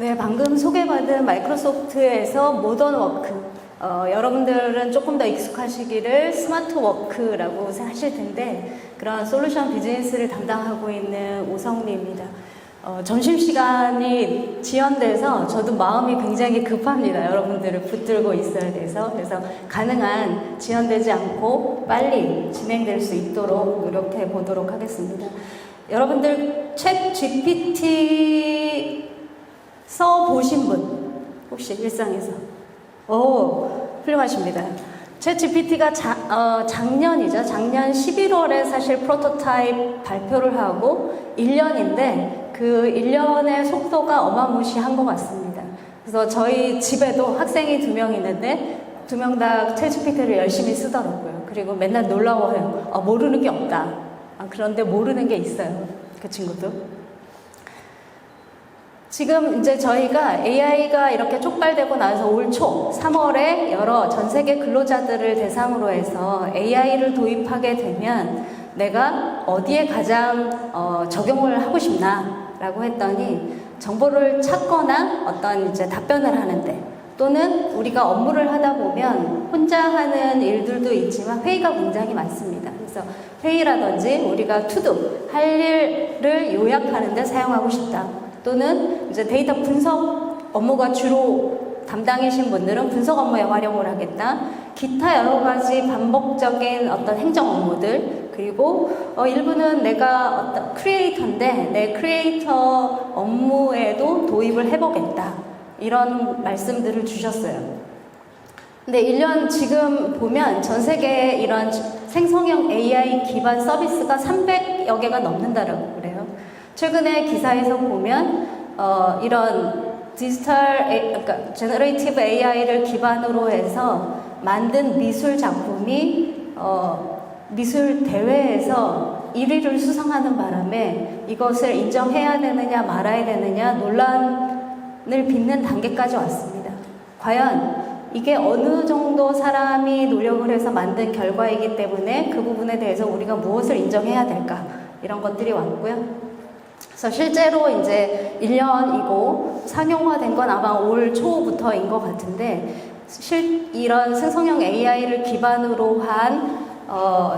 네, 방금 소개받은 마이크로소프트에서 모던 워크. 여러분들은 조금 더 익숙하시기를 스마트 워크라고 하실 텐데, 그런 솔루션 비즈니스를 담당하고 있는 오성리입니다. 점심시간이 지연돼서 저도 마음이 굉장히 급합니다. 여러분들을 붙들고 있어야 돼서. 그래서 가능한 지연되지 않고 빨리 진행될 수 있도록 노력해 보도록 하겠습니다. 여러분들 챗 GPT 써보신 분 혹시 일상에서? 훌륭하십니다. 챗 GPT가 작년이죠. 작년 11월에 사실 프로토타입 발표를 하고 1년인데 그 1년의 속도가 어마무시한 것 같습니다. 그래서 저희 집에도 학생이 2명 있는데 2명 다 챗 GPT를 열심히 쓰더라고요. 그리고 맨날 놀라워해요. 모르는 게 없다. 그런데 모르는 게 있어요. 그 친구도. 지금 이제 저희가 AI가 이렇게 촉발되고 나서 올 초 3월에 여러 전 세계 근로자들을 대상으로 해서 AI를 도입하게 되면 내가 어디에 가장 적용을 하고 싶나 라고 했더니 정보를 찾거나 어떤 이제 답변을 하는데 또는 우리가 업무를 하다 보면 혼자 하는 일들도 있지만 회의가 굉장히 많습니다. 그래서 회의라든지 우리가 투두 할 일을 요약하는 데 사용하고 싶다. 또는 이제 데이터 분석 업무가 주로 담당이신 분들은 분석 업무에 활용을 하겠다. 기타 여러 가지 반복적인 어떤 행정 업무들, 그리고 일부는 내가 어떤 크리에이터인데 내 크리에이터 업무에도 도입을 해보겠다. 이런 말씀들을 주셨어요. 근데 1년 지금 보면 전 세계에 이런 생성형 AI 기반 서비스가 300여 개가 넘는다라고 그래요. 최근에 기사에서 보면 이런 그러니까 제너레이티브 AI를 기반으로 해서 만든 미술 작품이 미술 대회에서 1위를 수상하는 바람에 이것을 인정해야 되느냐 말아야 되느냐 논란을 빚는 단계까지 왔습니다. 과연 이게 어느 정도 사람이 노력을 해서 만든 결과이기 때문에 그 부분에 대해서 우리가 무엇을 인정해야 될까? 이런 것들이 왔고요. 그래서 실제로 이제 1년이고 상용화된 건 아마 올 초부터인 것 같은데 이런 생성형 AI를 기반으로 한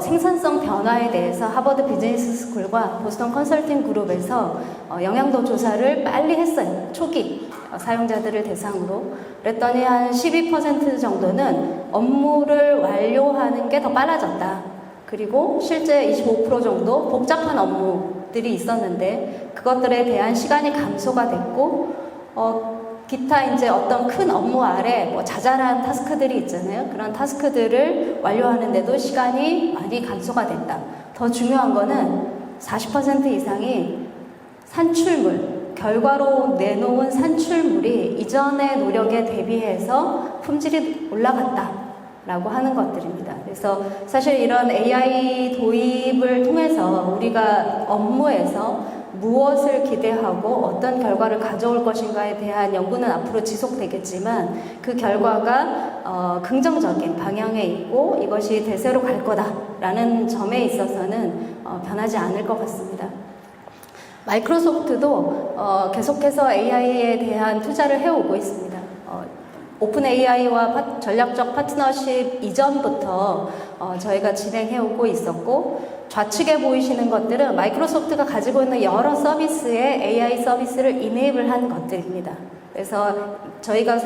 생산성 변화에 대해서 하버드 비즈니스 스쿨과 보스턴 컨설팅 그룹에서 영향도 조사를 빨리 했어요. 초기 사용자들을 대상으로. 그랬더니 한 12% 정도는 업무를 완료하는 게 더 빨라졌다. 그리고 실제 25% 정도 복잡한 업무들이 있었는데 그것들에 대한 시간이 감소가 됐고 기타 이제 어떤 큰 업무 아래 뭐 자잘한 타스크들이 있잖아요. 그런 타스크들을 완료하는데도 시간이 많이 감소가 됐다. 더 중요한 거는 40% 이상이 산출물, 결과로 내놓은 산출물이 이전의 노력에 대비해서 품질이 올라갔다. 라고 하는 것들입니다. 그래서 사실 이런 AI 도입을 통해서 우리가 업무에서 무엇을 기대하고 어떤 결과를 가져올 것인가에 대한 연구는 앞으로 지속되겠지만 그 결과가 긍정적인 방향에 있고 이것이 대세로 갈 거다라는 점에 있어서는 변하지 않을 것 같습니다. 마이크로소프트도 계속해서 AI에 대한 투자를 해오고 있습니다. 오픈 AI와 전략적 파트너십 이전부터 저희가 진행해오고 있었고 좌측에 보이시는 것들은 마이크로소프트가 가지고 있는 여러 서비스에 AI 서비스를 이네이블한 것들입니다. 그래서 저희가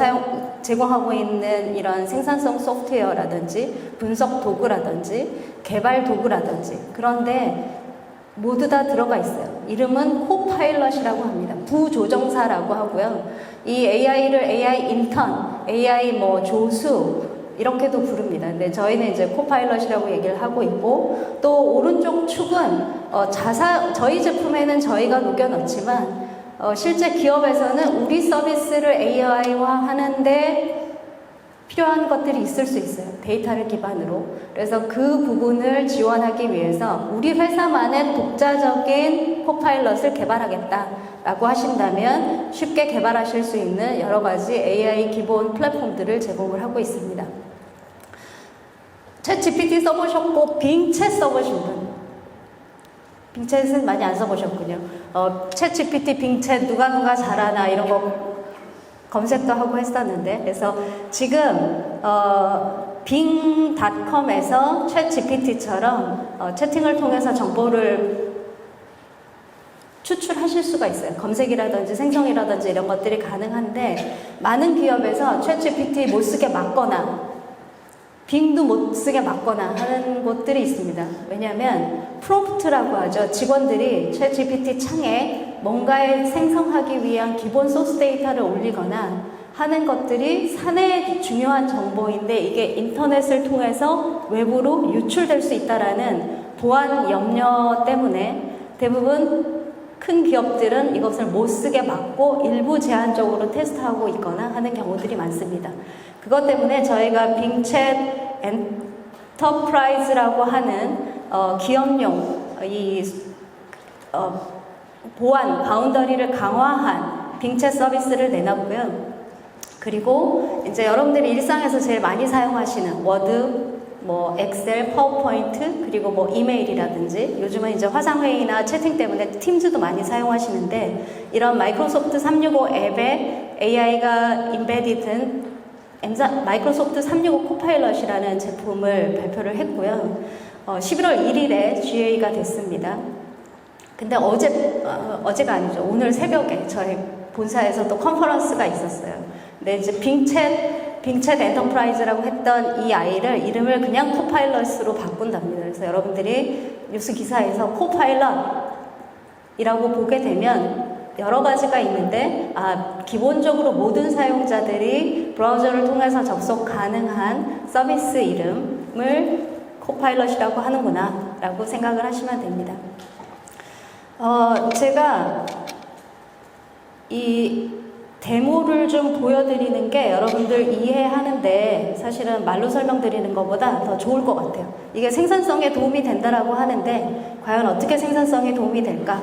제공하고 있는 이런 생산성 소프트웨어라든지 분석 도구라든지 개발 도구라든지 그런데 모두 다 들어가 있어요. 이름은 코파일럿이라고 합니다. 부조정사라고 하고요. 이 AI를 AI 인턴, AI 뭐 조수 이렇게도 부릅니다. 근데 저희는 이제 코파일럿이라고 얘기를 하고 있고 또 오른쪽 축은 저희 제품에는 저희가 녹여놓지만 실제 기업에서는 우리 서비스를 AI화 하는데 필요한 것들이 있을 수 있어요. 데이터를 기반으로. 그래서 그 부분을 지원하기 위해서 우리 회사만의 독자적인 코파일럿을 개발하겠다라고 하신다면 쉽게 개발하실 수 있는 여러 가지 AI 기본 플랫폼들을 제공을 하고 있습니다. 챗 GPT 써보셨고 빙챗 써보신 분? 빙챗은 많이 안 써보셨군요. 챗 GPT, 빙챗 누가 잘하나 이런 거 검색도 하고 했었는데, 그래서 지금 bing.com에서 챗 GPT처럼 채팅을 통해서 정보를 추출하실 수가 있어요. 검색이라든지 생성이라든지 이런 것들이 가능한데, 많은 기업에서 챗 GPT 못 쓰게 막거나 빙도 못 쓰게 막거나 하는 곳들이 있습니다. 왜냐하면 프롬프트라고 하죠. 직원들이 챗 GPT 창에 뭔가를 생성하기 위한 기본 소스 데이터를 올리거나 하는 것들이 사내의 중요한 정보인데, 이게 인터넷을 통해서 외부로 유출될 수 있다라는 보안 염려 때문에 대부분 큰 기업들은 이것을 못 쓰게 막고 일부 제한적으로 테스트하고 있거나 하는 경우들이 많습니다. 그것 때문에 저희가 빙챗 엔터프라이즈라고 하는 기업용 보안 바운더리를 강화한 빙챗 서비스를 내놨고요. 그리고 이제 여러분들이 일상에서 제일 많이 사용하시는 워드, 뭐 엑셀, 파워포인트, 그리고 뭐 이메일이라든지, 요즘은 이제 화상회의나 채팅 때문에 팀즈도 많이 사용하시는데, 이런 마이크로소프트 365 앱에 AI가 인베디든 마이크로소프트 365 코파일럿이라는 제품을 발표를 했고요. 11월 1일에 GA가 됐습니다. 근데 어제가 아니죠. 오늘 새벽에 저희 본사에서 또 컨퍼런스가 있었어요. 근데 이제 빙챗 엔터프라이즈라고 했던 이 아이를 이름을 그냥 코파일럿으로 바꾼답니다. 그래서 여러분들이 뉴스 기사에서 코파일럿이라고 보게 되면 여러 가지가 있는데, 기본적으로 모든 사용자들이 브라우저를 통해서 접속 가능한 서비스 이름을 코파일럿이라고 하는구나 라고 생각을 하시면 됩니다. 제가 이 데모를 좀 보여드리는 게 여러분들 이해하는데 사실은 말로 설명드리는 것보다 더 좋을 것 같아요. 이게 생산성에 도움이 된다라고 하는데 과연 어떻게 생산성에 도움이 될까?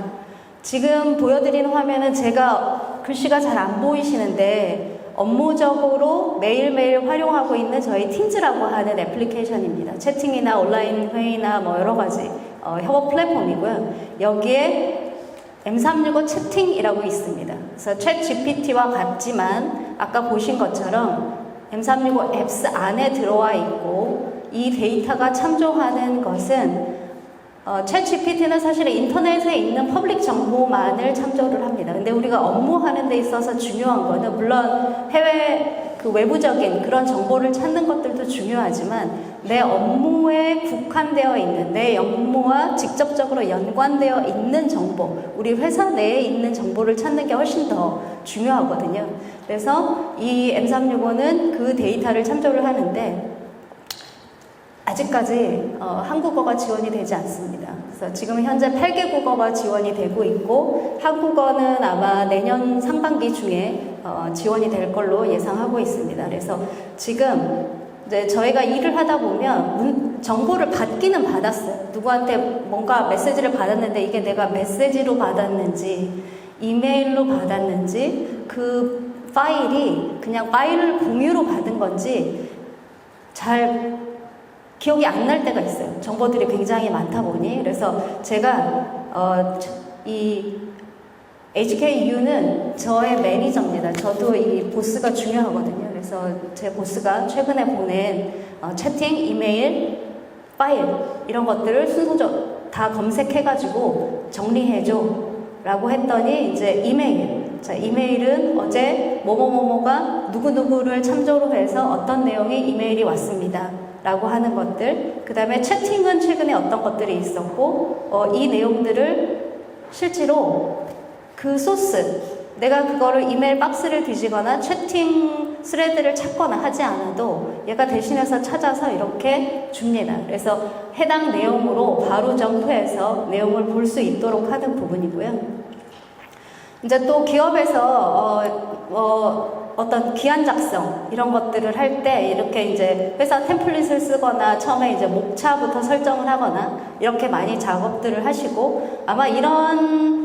지금 보여드리는 화면은 제가 글씨가 잘 안 보이시는데 업무적으로 매일매일 활용하고 있는 저희 팀즈라고 하는 애플리케이션입니다. 채팅이나 온라인 회의나 뭐 여러 가지 협업 플랫폼이고요. 여기에 M365 채팅이라고 있습니다. 그래서 챗 GPT와 같지만 아까 보신 것처럼 M365 앱스 안에 들어와 있고, 이 데이터가 참조하는 것은 챗 GPT는 사실은 인터넷에 있는 퍼블릭 정보만을 참조를 합니다. 근데 우리가 업무하는 데 있어서 중요한 거는 물론 해외 외부적인 그런 정보를 찾는 것들도 중요하지만 내 업무에 국한되어 있는, 내 업무와 직접적으로 연관되어 있는 정보, 우리 회사 내에 있는 정보를 찾는 게 훨씬 더 중요하거든요. 그래서 이 M365는 그 데이터를 참조를 하는데 아직까지 한국어가 지원이 되지 않습니다. 그래서 지금 현재 8개 국어가 지원이 되고 있고, 한국어는 아마 내년 상반기 중에 지원이 될 걸로 예상하고 있습니다. 그래서 지금 이제 저희가 일을 하다 보면 정보를 받기는 받았어요. 누구한테 뭔가 메시지를 받았는데 이게 내가 메시지로 받았는지 이메일로 받았는지 그 파일이 그냥 파일을 공유로 받은 건지 잘 기억이 안 날 때가 있어요. 정보들이 굉장히 많다 보니. 그래서 제가 이 HKU는 저의 매니저입니다. 저도 이 보스가 중요하거든요. 그래서 제 보스가 최근에 보낸 채팅, 이메일, 파일 이런 것들을 순서적으로 다 검색해가지고 정리해줘 라고 했더니 이제 이메일. 자, 이메일은 어제 뭐뭐뭐뭐가 누구누구를 참조로 해서 어떤 내용의 이메일이 왔습니다 라고 하는 것들, 그 다음에 채팅은 최근에 어떤 것들이 있었고 이 내용들을 실제로 그 소스, 내가 그거를 이메일 박스를 뒤지거나 채팅 스레드를 찾거나 하지 않아도 얘가 대신해서 찾아서 이렇게 줍니다. 그래서 해당 내용으로 바로 점프해서 내용을 볼 수 있도록 하는 부분이고요. 이제 또 기업에서 어떤 기한 작성 이런 것들을 할 때 이렇게 이제 회사 템플릿을 쓰거나 처음에 이제 목차부터 설정을 하거나 이렇게 많이 작업들을 하시고, 아마 이런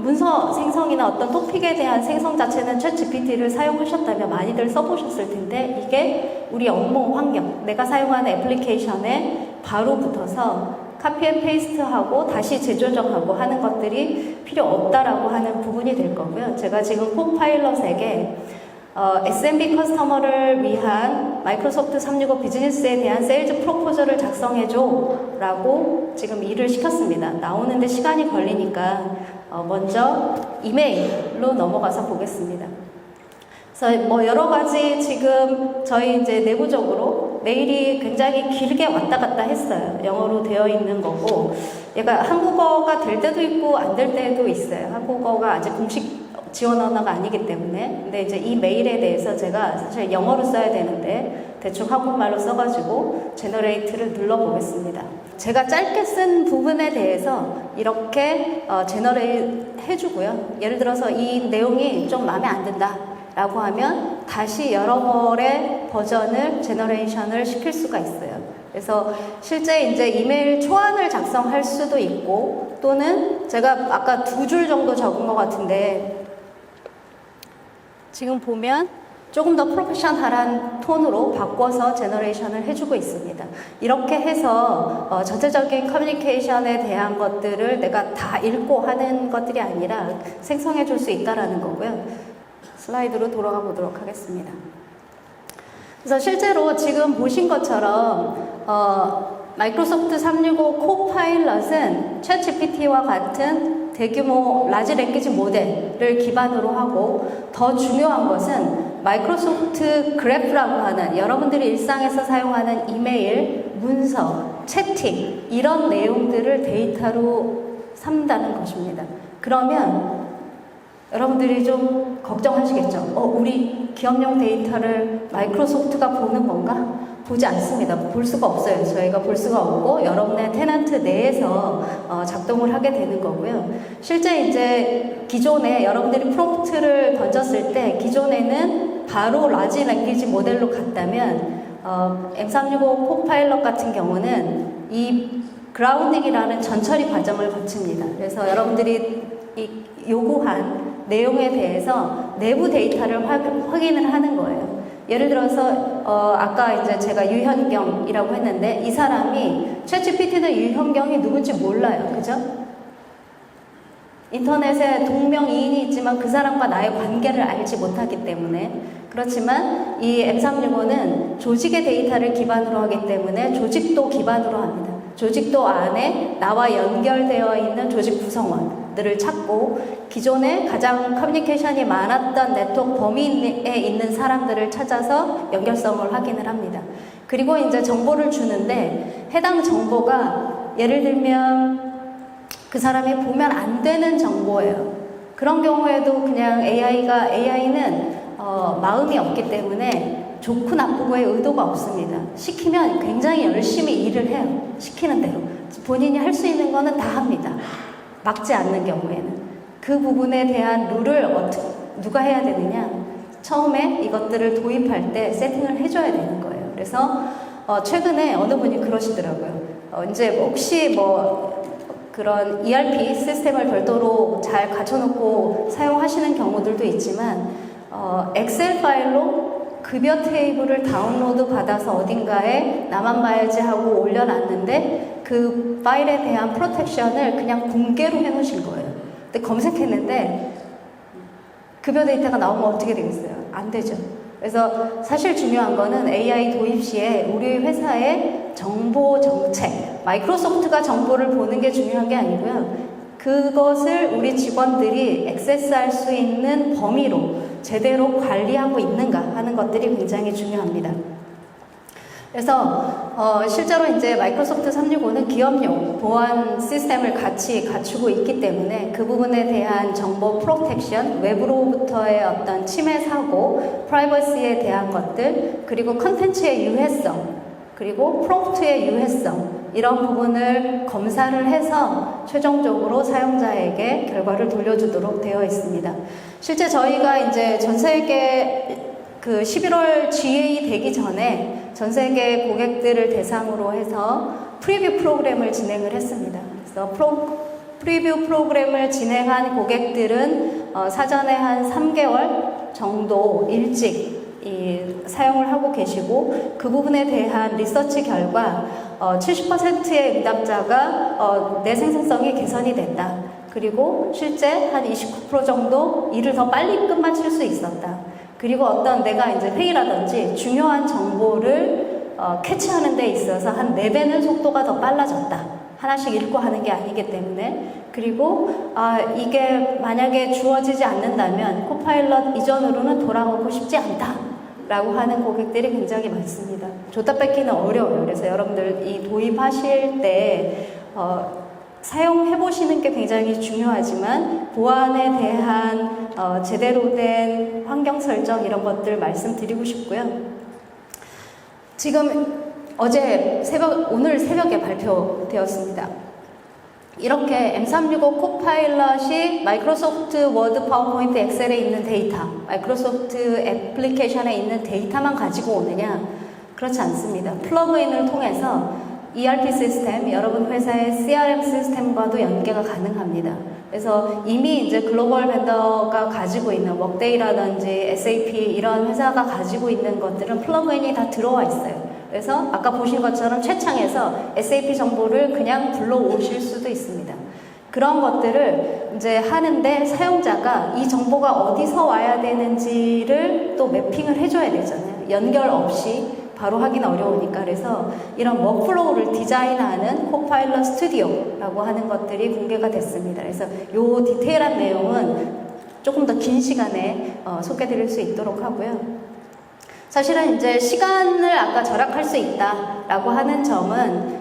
문서 생성이나 어떤 토픽에 대한 생성 자체는 챗 GPT를 사용하셨다면 많이들 써보셨을 텐데, 이게 우리 업무 환경, 내가 사용하는 애플리케이션에 바로 붙어서 카피 앤 페이스트하고 다시 재조정하고 하는 것들이 필요 없다라고 하는 부분이 될 거고요. 제가 지금 코파일럿에게 SMB 커스터머를 위한 마이크로소프트 365 비즈니스에 대한 세일즈 프로포저를 작성해줘 라고 지금 일을 시켰습니다. 나오는데 시간이 걸리니까 먼저 이메일로 넘어가서 보겠습니다. 그래서 뭐 여러 가지 지금 저희 이제 내부적으로 메일이 굉장히 길게 왔다 갔다 했어요. 영어로 되어 있는 거고, 얘가 한국어가 될 때도 있고 안 될 때도 있어요. 한국어가 아직 공식 지원 언어가 아니기 때문에. 근데 이제 이 메일에 대해서 제가 사실 영어로 써야 되는데 대충 한국말로 써가지고 제너레이트를 눌러보겠습니다. 제가 짧게 쓴 부분에 대해서 이렇게 제너레이트 해주고요. 예를 들어서 이 내용이 좀 마음에 안 든다 라고 하면 다시 여러 벌의 버전을 제너레이션을 시킬 수가 있어요. 그래서 실제 이제 이메일 초안을 작성할 수도 있고, 또는 제가 아까 2줄 정도 적은 것 같은데 지금 보면 조금 더 프로페셔널한 톤으로 바꿔서 제너레이션을 해주고 있습니다. 이렇게 해서 전체적인 커뮤니케이션에 대한 것들을 내가 다 읽고 하는 것들이 아니라 생성해 줄 수 있다는 거고요. 슬라이드로 돌아가 보도록 하겠습니다. 그래서 실제로 지금 보신 것처럼 마이크로소프트 365 코파일럿은 챗GPT와 같은 대규모 라지 랭귀지 모델을 기반으로 하고, 더 중요한 것은 마이크로소프트 그래프라고 하는 여러분들이 일상에서 사용하는 이메일, 문서, 채팅 이런 내용들을 데이터로 삼다는 것입니다. 그러면 여러분들이 좀 걱정하시겠죠? 우리 기업용 데이터를 마이크로소프트가 보는 건가? 보지 않습니다. 볼 수가 없어요. 저희가 볼 수가 없고 여러분의 테넌트 내에서 작동을 하게 되는 거고요. 실제 이제 기존에 여러분들이 프롬프트를 던졌을 때 기존에는 바로 라지 랭귀지 모델로 갔다면 M365 코파일럿 같은 경우는 이 그라운딩이라는 전처리 과정을 거칩니다. 그래서 여러분들이 요구한 내용에 대해서 내부 데이터를 확인을 하는 거예요. 예를 들어서 아까 이제 제가 유현경이라고 했는데 이 사람이 챗GPT는 유현경이 누군지 몰라요. 그죠? 인터넷에 동명이인이 있지만 그 사람과 나의 관계를 알지 못하기 때문에. 그렇지만 이 M365는 조직의 데이터를 기반으로 하기 때문에 조직도 기반으로 합니다. 조직도 안에 나와 연결되어 있는 조직 구성원들을 찾고, 기존에 가장 커뮤니케이션이 많았던 네트워크 범위에 있는 사람들을 찾아서 연결성을 확인을 합니다. 그리고 이제 정보를 주는데 해당 정보가 예를 들면 그 사람이 보면 안 되는 정보예요. 그런 경우에도 그냥 AI는 마음이 없기 때문에 좋고 나쁘고의 의도가 없습니다. 시키면 굉장히 열심히 일을 해요. 시키는 대로. 본인이 할 수 있는 거는 다 합니다. 막지 않는 경우에는. 그 부분에 대한 룰을 누가 해야 되느냐? 처음에 이것들을 도입할 때 세팅을 해줘야 되는 거예요. 그래서 최근에 어느 분이 그러시더라고요. 이제 혹시 그런 ERP 시스템을 별도로 잘 갖춰놓고 사용하시는 경우들도 있지만 엑셀 파일로 급여 테이블을 다운로드 받아서 어딘가에 나만 봐야지 하고 올려놨는데 그 파일에 대한 프로텍션을 그냥 공개로 해놓으신 거예요. 근데 검색했는데 급여 데이터가 나오면 어떻게 되겠어요? 안 되죠. 그래서 사실 중요한 거는 AI 도입 시에 우리 회사의 정보 정책, 마이크로소프트가 정보를 보는 게 중요한 게 아니고요. 그것을 우리 직원들이 액세스할 수 있는 범위로 제대로 관리하고 있는가 하는 것들이 굉장히 중요합니다. 그래서 실제로 이제 마이크로소프트 365는 기업용 보안 시스템을 같이 갖추고 있기 때문에 그 부분에 대한 정보 프로텍션, 외부로부터의 어떤 침해 사고, 프라이버시에 대한 것들, 그리고 컨텐츠의 유해성, 그리고 프롬프트의 유해성, 이런 부분을 검사를 해서 최종적으로 사용자에게 결과를 돌려주도록 되어 있습니다. 실제 저희가 이제 전 세계 11월 GA 되기 전에 전 세계 고객들을 대상으로 해서 프리뷰 프로그램을 진행을 했습니다. 그래서 프리뷰 프로그램을 진행한 고객들은 사전에 한 3개월 정도 일찍 사용을 하고 계시고, 그 부분에 대한 리서치 결과 70%의 응답자가 내 생산성이 개선이 됐다. 그리고 실제 한 29% 정도 일을 더 빨리 끝마칠 수 있었다. 그리고 어떤 내가 이제 회의라든지 중요한 정보를 캐치하는 데 있어서 한 4배는 속도가 더 빨라졌다. 하나씩 읽고 하는 게 아니기 때문에. 그리고 이게 만약에 주어지지 않는다면 코파일럿 이전으로는 돌아오고 싶지 않다 라고 하는 고객들이 굉장히 많습니다. 줬다 뺏기는 어려워요. 그래서 여러분들 이 도입하실 때 사용해 보시는 게 굉장히 중요하지만 보안에 대한 제대로 된 환경 설정 이런 것들 말씀드리고 싶고요. 지금 오늘 새벽에 발표되었습니다. 이렇게 M365 코파일럿이 마이크로소프트 워드, 파워포인트, 엑셀에 있는 데이터, 마이크로소프트 애플리케이션에 있는 데이터만 가지고 오느냐? 그렇지 않습니다. 플러그인을 통해서 ERP 시스템, 여러분 회사의 CRM 시스템과도 연계가 가능합니다. 그래서 이미 이제 글로벌 벤더가 가지고 있는 워크데이라든지 SAP 이런 회사가 가지고 있는 것들은 플러그인이 다 들어와 있어요. 그래서 아까 보신 것처럼 최창에서 SAP 정보를 그냥 불러오실 수도 있습니다. 그런 것들을 이제 하는데 사용자가 이 정보가 어디서 와야 되는지를 또 매핑을 해줘야 되잖아요. 연결 없이 바로 하긴 어려우니까. 그래서 이런 워크플로우를 디자인하는 코파일럿 스튜디오라고 하는 것들이 공개가 됐습니다. 그래서 요 디테일한 내용은 조금 더 긴 시간에 소개드릴 수 있도록 하고요. 사실은 이제 시간을 아까 절약할 수 있다라고 하는 점은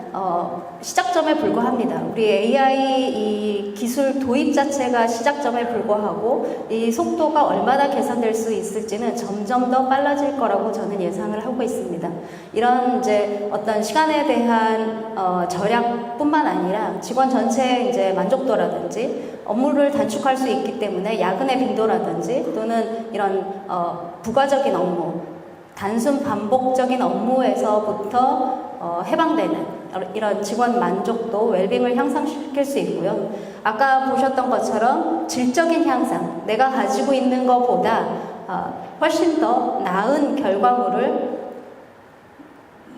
시작점에 불과합니다. 우리 AI 이 기술 도입 자체가 시작점에 불과하고 이 속도가 얼마나 개선될 수 있을지는 점점 더 빨라질 거라고 저는 예상을 하고 있습니다. 이런 이제 어떤 시간에 대한 절약뿐만 아니라 직원 전체의 이제 만족도라든지 업무를 단축할 수 있기 때문에 야근의 빈도라든지 또는 이런 부가적인 업무, 단순 반복적인 업무에서부터 해방되는 이런 직원 만족도, 웰빙을 향상시킬 수 있고요. 아까 보셨던 것처럼 질적인 향상, 내가 가지고 있는 것보다 훨씬 더 나은 결과물을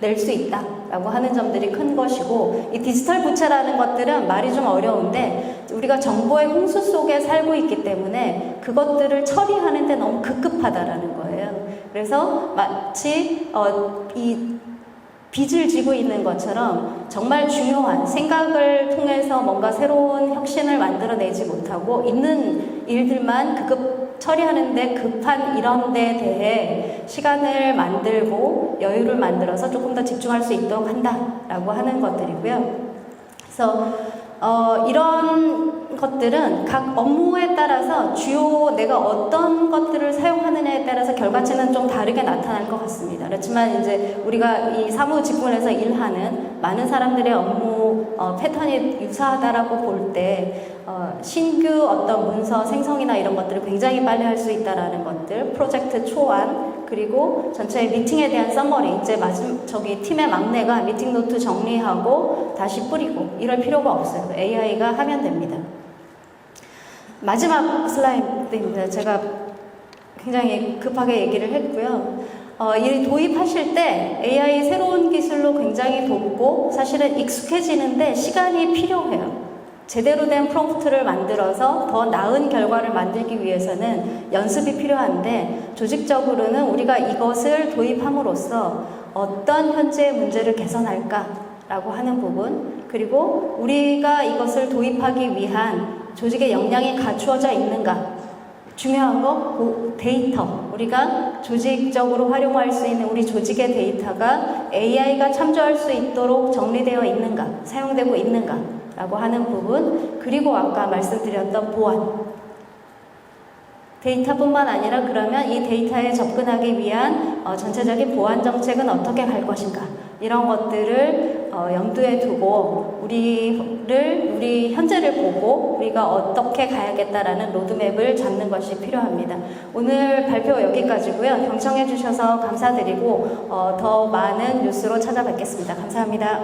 낼 수 있다라고 하는 점들이 큰 것이고, 이 디지털 부채라는 것들은 말이 좀 어려운데 우리가 정보의 홍수 속에 살고 있기 때문에 그것들을 처리하는 데 너무 급급하다라는 거예요. 그래서 마치 이 빚을 지고 있는 것처럼 정말 중요한 생각을 통해서 뭔가 새로운 혁신을 만들어내지 못하고 있는 일들만 처리하는데 급한 이런 데 대해 시간을 만들고 여유를 만들어서 조금 더 집중할 수 있도록 한다라고 하는 것들이고요. 그래서 이런 것들은 각 업무에 따라서 주요 내가 어떤 것들을 사용하느냐에 따라서 결과치는 좀 다르게 나타날 것 같습니다. 그렇지만 이제 우리가 이 사무 직군에서 일하는 많은 사람들의 업무 패턴이 유사하다라고 볼 때 신규 어떤 문서 생성이나 이런 것들을 굉장히 빨리 할 수 있다라는 것들, 프로젝트 초안, 그리고 전체 미팅에 대한 서머리, 이제 저기 팀의 막내가 미팅 노트 정리하고 다시 뿌리고 이럴 필요가 없어요. AI가 하면 됩니다. 마지막 슬라이드입니다. 제가 굉장히 급하게 얘기를 했고요. 이 도입하실 때 AI 새로운 기술로 굉장히 돕고 사실은 익숙해지는데 시간이 필요해요. 제대로 된 프롬프트를 만들어서 더 나은 결과를 만들기 위해서는 연습이 필요한데 조직적으로는 우리가 이것을 도입함으로써 어떤 현재의 문제를 개선할까라고 하는 부분, 그리고 우리가 이것을 도입하기 위한 조직의 역량이 갖추어져 있는가, 중요한 거 데이터, 우리가 조직적으로 활용할 수 있는 우리 조직의 데이터가 AI가 참조할 수 있도록 정리되어 있는가, 사용되고 있는가 라고 하는 부분, 그리고 아까 말씀드렸던 보안, 데이터뿐만 아니라 그러면 이 데이터에 접근하기 위한 전체적인 보안 정책은 어떻게 갈 것인가, 이런 것들을 염두에 두고 우리 현재를 보고 우리가 어떻게 가야겠다라는 로드맵을 잡는 것이 필요합니다. 오늘 발표 여기까지고요. 경청해 주셔서 감사드리고 더 많은 뉴스로 찾아뵙겠습니다. 감사합니다.